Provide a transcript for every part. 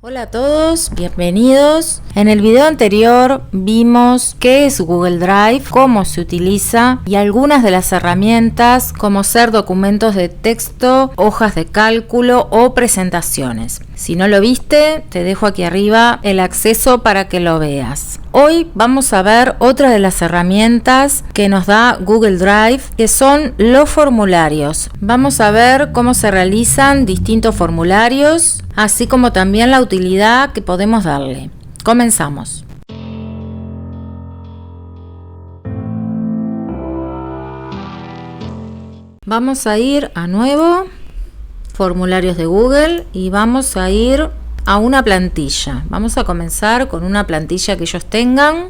Hola a todos, bienvenidos. En el video anterior vimos qué es Google Drive, cómo se utiliza y algunas de las herramientas como ser documentos de texto, hojas de cálculo o presentaciones. Si no lo viste, te dejo aquí arriba el acceso para que lo veas. Hoy vamos a ver otra de las herramientas que nos da Google Drive, que son los formularios. Vamos a ver cómo se realizan distintos formularios, así como también la utilidad que podemos darle. Comenzamos. Vamos a ir a nuevo, formularios de Google, y vamos a ir a una plantilla. Vamos a comenzar con una plantilla que ellos tengan.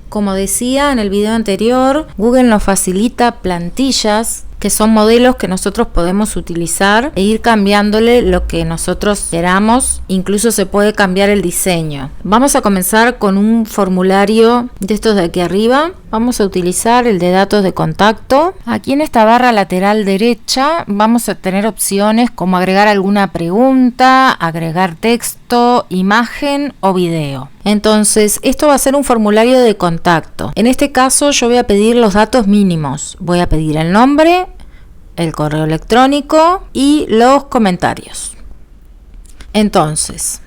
Como decía en el video anterior, Google nos facilita plantillas que son modelos que nosotros podemos utilizar e ir cambiándole lo que nosotros queramos. Incluso se puede cambiar el diseño. Vamos a comenzar con un formulario de estos de aquí arriba. Vamos a utilizar el de datos de contacto. Aquí en esta barra lateral derecha vamos a tener opciones como agregar alguna pregunta, agregar texto, imagen o video. Entonces, esto va a ser un formulario de contacto. En este caso yo voy a pedir los datos mínimos. Voy a pedir el nombre, el correo electrónico y los comentarios. Entonces,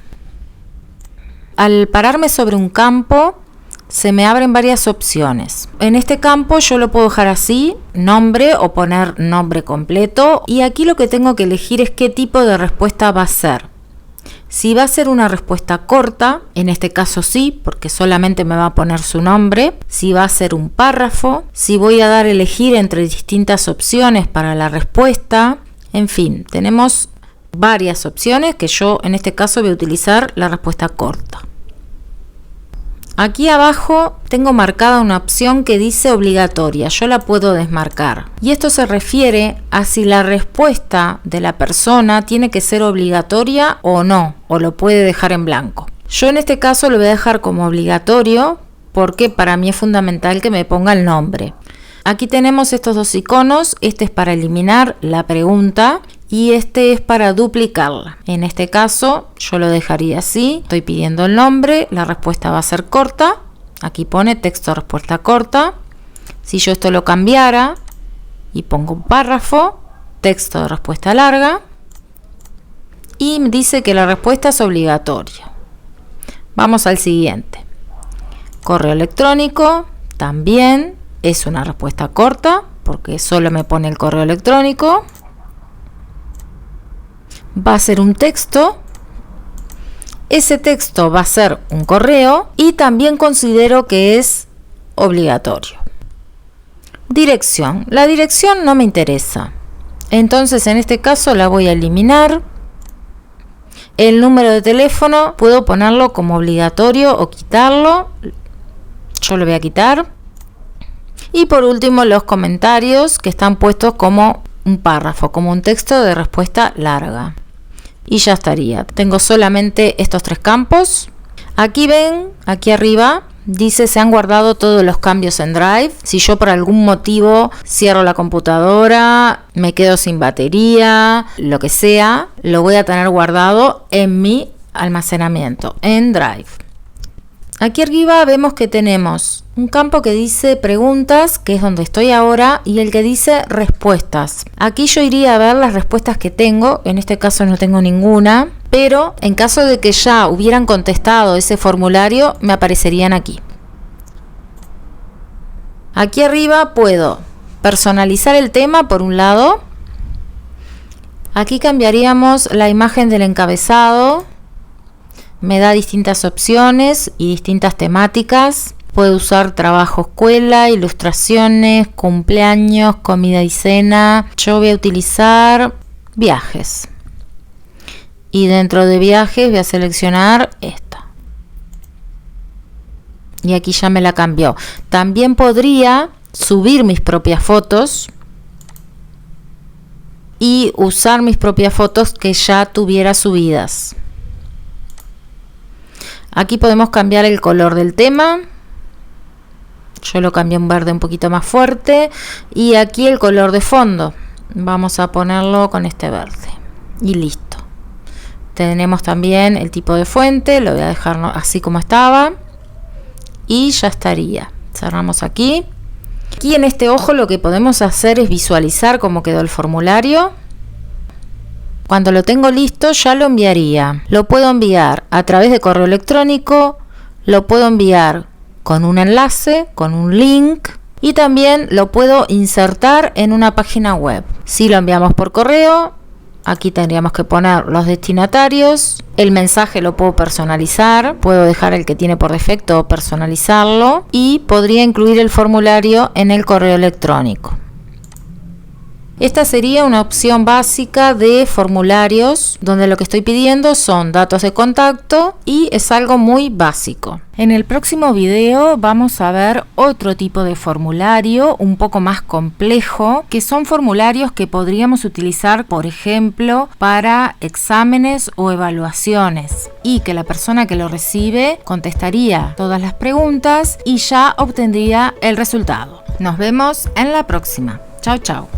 al pararme sobre un campo, se me abren varias opciones. En este campo yo lo puedo dejar así, nombre, o poner nombre completo. Y aquí lo que tengo que elegir es qué tipo de respuesta va a ser. Si va a ser una respuesta corta, en este caso sí, porque solamente me va a poner su nombre. Si va a ser un párrafo, si voy a dar a elegir entre distintas opciones para la respuesta. En fin, tenemos varias opciones que yo en este caso voy a utilizar la respuesta corta. Aquí abajo tengo marcada una opción que dice obligatoria, yo la puedo desmarcar. Y esto se refiere a si la respuesta de la persona tiene que ser obligatoria o no, o lo puede dejar en blanco. Yo en este caso lo voy a dejar como obligatorio porque para mí es fundamental que me ponga el nombre. Aquí tenemos estos dos iconos, este es para eliminar la pregunta y este es para duplicarla. En este caso yo lo dejaría así, estoy pidiendo el nombre, la respuesta va a ser corta, aquí pone texto respuesta corta. Si yo esto lo cambiara y pongo un párrafo, texto de respuesta larga, y me dice que la respuesta es obligatoria. Vamos al siguiente. Correo electrónico, también es una respuesta corta porque solo me pone el correo electrónico. Va a ser un texto, ese texto va a ser un correo y también considero que es obligatorio. Dirección, la dirección no me interesa, entonces en este caso la voy a eliminar. El número de teléfono puedo ponerlo como obligatorio o quitarlo, yo lo voy a quitar. Y por último los comentarios que están puestos como un párrafo, como un texto de respuesta larga. Y ya estaría. Tengo solamente estos tres campos. Aquí ven, aquí arriba, dice se han guardado todos los cambios en Drive. Si yo por algún motivo cierro la computadora, me quedo sin batería, lo que sea, lo voy a tener guardado en mi almacenamiento, en Drive. Aquí arriba vemos que tenemos un campo que dice preguntas, que es donde estoy ahora, y el que dice respuestas. Aquí yo iría a ver las respuestas que tengo, en este caso no tengo ninguna, pero en caso de que ya hubieran contestado ese formulario, me aparecerían aquí. Aquí arriba puedo personalizar el tema por un lado. Aquí cambiaríamos la imagen del encabezado. Me da distintas opciones y distintas temáticas. Puedo usar trabajo escuela, ilustraciones, cumpleaños, comida y cena. Yo voy a utilizar viajes. Y dentro de viajes voy a seleccionar esta. Y aquí ya me la cambió. También podría subir mis propias fotos y usar mis propias fotos que ya tuviera subidas. Aquí podemos cambiar el color del tema. Yo lo cambié a un verde un poquito más fuerte. Y aquí el color de fondo. Vamos a ponerlo con este verde. Y listo. Tenemos también el tipo de fuente, lo voy a dejar así como estaba y ya estaría. Cerramos aquí. Aquí en este ojo lo que podemos hacer es visualizar cómo quedó el formulario. Cuando lo tengo listo ya lo enviaría. Lo puedo enviar a través de correo electrónico, lo puedo enviar con un enlace, con un link, y también lo puedo insertar en una página web. Si lo enviamos por correo, aquí tendríamos que poner los destinatarios. El mensaje lo puedo personalizar, puedo dejar el que tiene por defecto o personalizarlo, y podría incluir el formulario en el correo electrónico. Esta sería una opción básica de formularios donde lo que estoy pidiendo son datos de contacto y es algo muy básico. En el próximo video vamos a ver otro tipo de formulario un poco más complejo, que son formularios que podríamos utilizar, por ejemplo, para exámenes o evaluaciones, y que la persona que lo recibe contestaría todas las preguntas y ya obtendría el resultado. Nos vemos en la próxima. Chao, chao.